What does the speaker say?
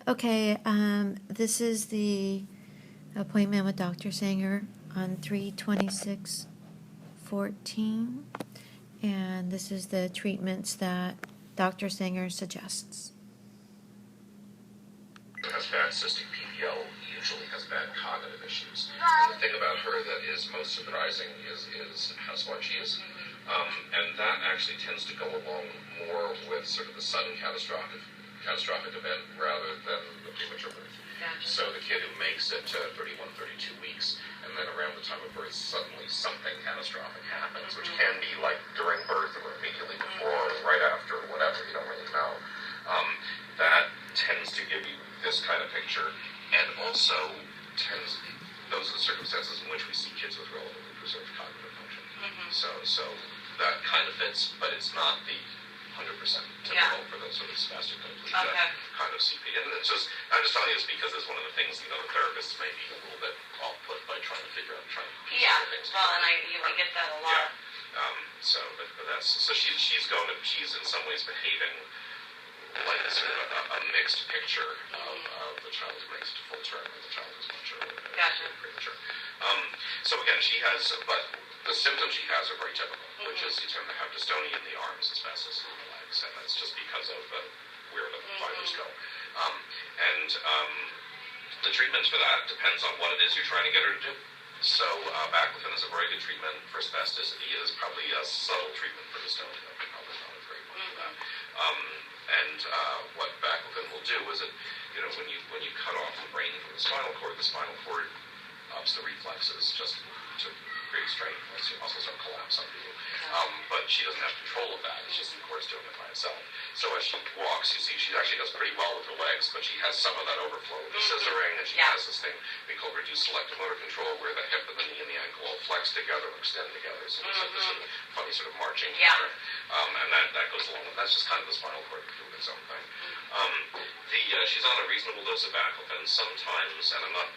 Okay, this is the appointment with Dr. Sanger on 3/26/14, and this is the treatments that Dr. Sanger suggests. Has bad cystic PPL, usually has bad cognitive issues. And the thing about her that is most surprising is how smart she is. And that actually tends to go along more with sort of the sudden catastrophic event rather than the premature birth. Gotcha. So the kid who makes it to 31, 32 weeks, and then around the time of birth, suddenly something catastrophic happens, which can be like during birth or immediately before or right after or whatever, you don't really know. That tends to give you this kind of picture, and also those are the circumstances in which we see kids with relatively preserved cognitive function. So that kind of fits, but it's not the 100% typical for those sort of spastic paraplegia kind of CP. And I'm just telling you this because it's one of the things, the therapists may be a little bit off put by trying to figure out things. Well, and we get that a lot. But she's in some ways behaving like sort of a mixed picture of the child who makes it to full term and the child who's much earlier, premature. So again, but the symptoms she has are very typical, which is you tend to have dystonia in the arms, spasticity in the legs, and that's just because of where the fibers go. The treatment for that depends on what it is you're trying to get her to do. So baclofen is a very good treatment for spasticity. It is probably a subtle treatment for dystonia, probably not a great one for that. What baclofen will do is when you cut off the brain from the spinal cord ups the reflexes just to create strain. Your muscles don't collapse on you. But she doesn't have control of that. It's just, of course, doing it by itself. So as she walks, you see she actually does pretty well with her legs, but she has some of that overflow with the scissoring, and she has this thing we call reduced selective motor control, where the hip and the knee and the ankle all flex together and extend together. So it's like this sort of funny sort of marching pattern. And that goes along with that's just kind of the spinal cord doing its own thing. She's on a reasonable dose of baclofen. Sometimes, and I'm not